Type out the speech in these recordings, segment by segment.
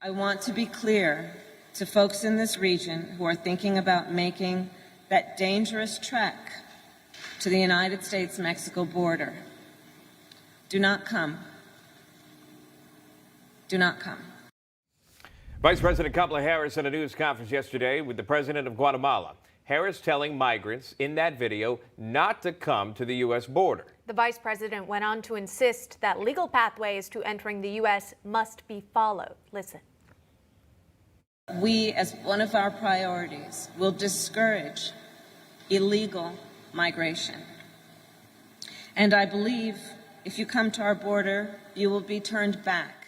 I want to be clear to folks in this region who are thinking about making that dangerous trek to the United States-Mexico border. Do not come. Do not come. Vice President Kamala Harris at a news conference yesterday with the president of Guatemala. Harris telling migrants in that video not to come to the U.S. border. The vice president went on to insist that legal pathways to entering the U.S. must be followed. Listen. We, as one of our priorities, will discourage illegal migration. And I believe if you come to our border, you will be turned back.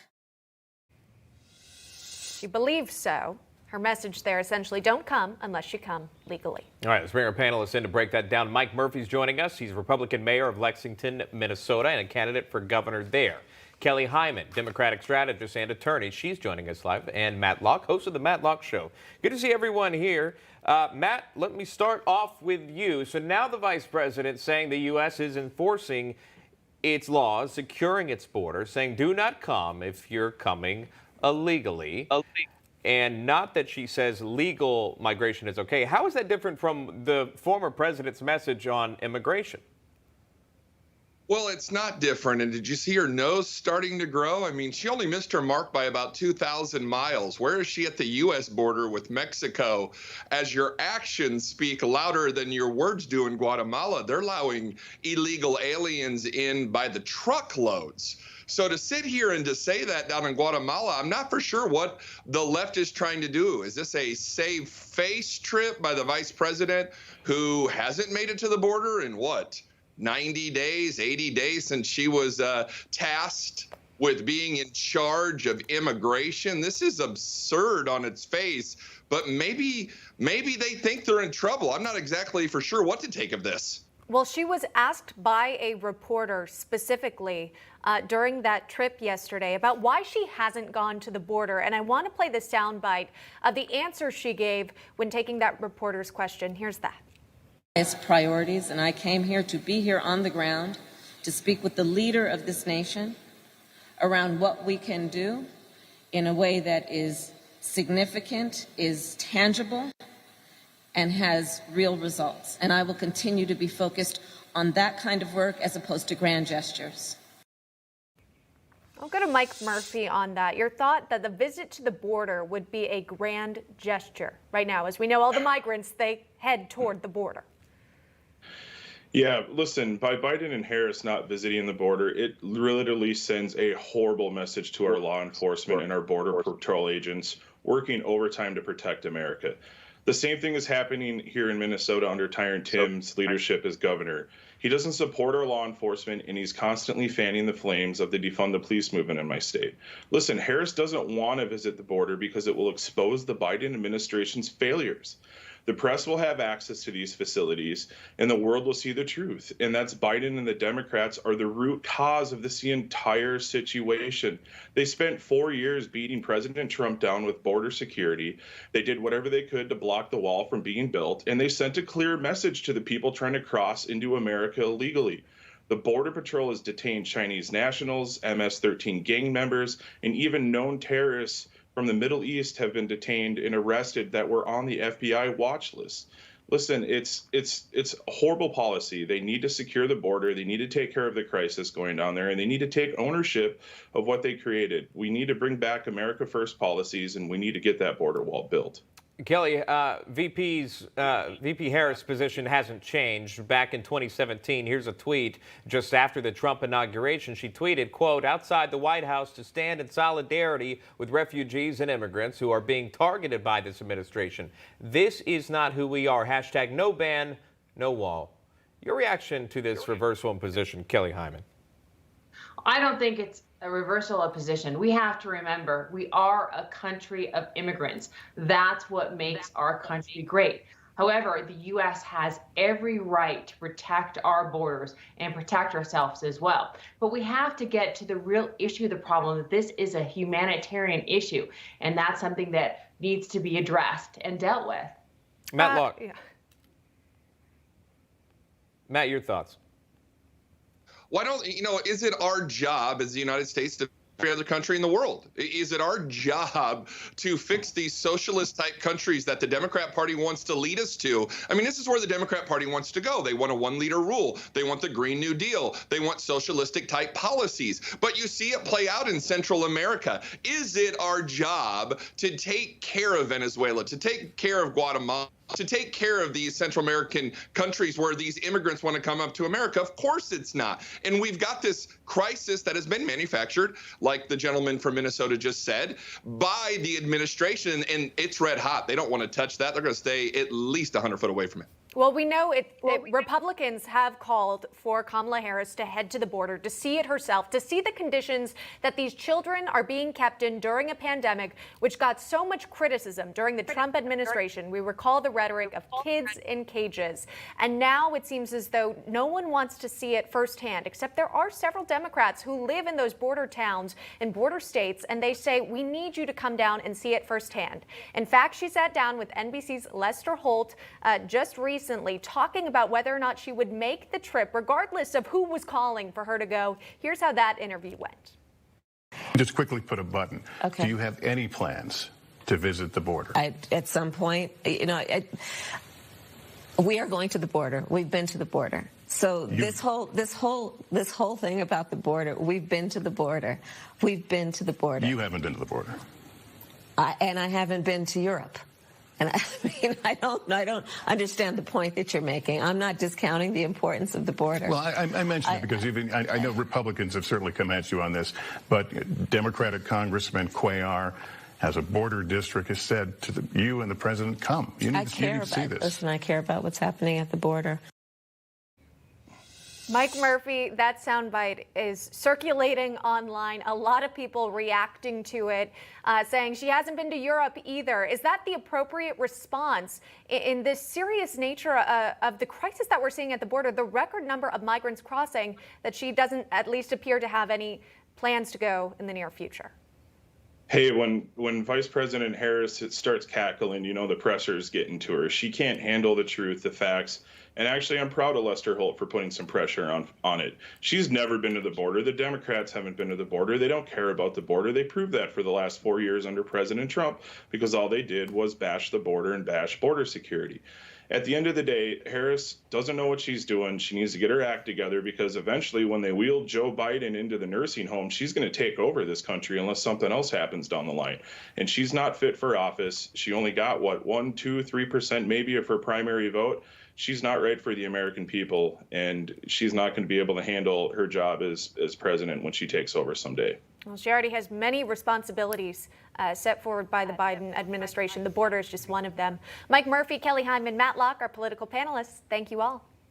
She believes so. Her message there essentially, don't come unless you come legally. All right, let's bring our panelists in to break that down. Mike Murphy's joining us. He's Republican mayor of Lexington, Minnesota, and a candidate for governor there. Kelly Hyman, Democratic strategist and attorney. She's joining us live. And Matt Locke, host of the Matt Locke Show. Good to see everyone here. Matt, let me start off with you. So now the vice president saying the U.S. is enforcing its laws, securing its border, saying do not come if you're coming illegally. And not that she says legal migration is okay. How is that different from the former president's message on immigration? Well, it's not different. And did you see her nose starting to grow? I mean, she only missed her mark by about 2,000 miles. Where is she at the U.S. border with Mexico? As your actions speak louder than your words do in Guatemala, they're allowing illegal aliens in by the truckloads. So to sit here and to say that down in Guatemala, I'm not for sure what the left is trying to do. Is this a save face trip by the vice president who hasn't made it to the border in what, 90 days, 80 days since she was tasked with being in charge of immigration? This is absurd on its face, but maybe they think they're in trouble. I'm not exactly for sure what to take of this. Well, she was asked by a reporter specifically during that trip yesterday about why she hasn't gone to the border. And I want to play the soundbite of the answer she gave when taking that reporter's question. Here's that. It's priorities, and I came here to be here on the ground to speak with the leader of this nation around what we can do in a way that is significant, is tangible, and has real results. And I will continue to be focused on that kind of work as opposed to grand gestures. I'll go to Mike Murphy on that. Your thought that the visit to the border would be a grand gesture right now, as we know all the migrants, they head toward the border. Yeah, listen, by Biden and Harris not visiting the border, it literally sends a horrible message to our law enforcement and our border patrol agents working overtime to protect America. The same thing is happening here in Minnesota under Tyron Tim's leadership as governor. He doesn't support our law enforcement, and he's constantly fanning the flames of the defund the police movement in my state. Listen, Harris doesn't want to visit the border because it will expose the Biden administration's failures. The press will have access to these facilities, and the world will see the truth. And that's Biden and the Democrats are the root cause of this entire situation. They spent 4 years beating President Trump down with border security. They did whatever they could to block the wall from being built, and they sent a clear message to the people trying to cross into America illegally. The Border Patrol has detained Chinese nationals, MS-13 gang members, and even known terrorists from the Middle East have been detained and arrested that were on the FBI watch list. Listen, it's a horrible policy. They need to secure the border. They need to take care of the crisis going down there, and they need to take ownership of what they created. We need to bring back America First policies, and we need to get that border wall built. Kelly, VP Harris' position hasn't changed. Back in 2017, here's a tweet just after the Trump inauguration. She tweeted, quote, outside the White House to stand in solidarity with refugees and immigrants who are being targeted by this administration. This is not who we are. Hashtag no ban, no wall. Your reaction to this reversal in position, Kelly Hyman? I don't think it's a reversal of position. We have to remember we are a country of immigrants. That's what makes our country great. However, the U.S. has every right to protect our borders and protect ourselves as well. But we have to get to the real issue of the problem, that this is a humanitarian issue, and that's something that needs to be addressed and dealt with. Matt Locke. Yeah. Matt, your thoughts? Why don't, is it our job as the United States to every other country in the world. Is it our job to fix these socialist type countries that the Democrat Party wants to lead us to? I mean, this is where the Democrat Party wants to go. They want a one-leader rule. They want the Green New Deal. They want socialistic type policies. But you see it play out in Central America. Is it our job to take care of Venezuela, to take care of Guatemala, to take care of these Central American countries where these immigrants want to come up to America? Of course it's not. And we've got this crisis that has been manufactured, like the gentleman from Minnesota just said, by the administration, and it's red hot. They don't want to touch that. They're going to stay at least 100 foot away from it. Well, we know Republicans have called for Kamala Harris to head to the border, to see it herself, to see the conditions that these children are being kept in during a pandemic, which got so much criticism during the Trump administration. We recall the rhetoric of kids in cages. And now it seems as though no one wants to see it firsthand, except there are several Democrats who live in those border towns and border states, and they say, we need you to come down and see it firsthand. In fact, she sat down with NBC's Lester Holt just recently, talking about whether or not she would make the trip, regardless of who was calling for her to go. Here's how that interview went. Just quickly put a button. Okay. Do you have any plans to visit the border? At some point, we are going to the border. We've been to the border. So this whole thing about the border, we've been to the border. We've been to the border. You haven't been to the border. And I haven't been to Europe. And I mean, I don't understand the point that you're making. I'm not discounting the importance of the border. Well, I mentioned it because I know Republicans have certainly come at you on this, but Democratic Congressman Cuellar has a border district, has said to you and the president, come. You need to see this. Listen, I care about what's happening at the border. Mike Murphy, that soundbite is circulating online. A lot of people reacting to it, saying she hasn't been to Europe either. Is that the appropriate response in this serious nature of the crisis that we're seeing at the border, the record number of migrants crossing, that she doesn't at least appear to have any plans to go in the near future? Hey, when Vice President Harris starts cackling, you know the pressure's getting to her. She can't handle the truth, the facts. And actually, I'm proud of Lester Holt for putting some pressure on it. She's never been to the border. The Democrats haven't been to the border. They don't care about the border. They proved that for the last 4 years under President Trump, because all they did was bash the border and bash border security. At the end of the day, Harris doesn't know what she's doing. She needs to get her act together, because eventually when they wheel Joe Biden into the nursing home, she's going to take over this country unless something else happens down the line. And she's not fit for office. She only got, 1%, 2%, 3% maybe of her primary vote. She's not right for the American people, and she's not going to be able to handle her job as president when she takes over someday. Well, she already has many responsibilities set forward by the Biden administration. The border is just one of them. Mike Murphy, Kelly Hyman, Matt Locke, our political panelists. Thank you all.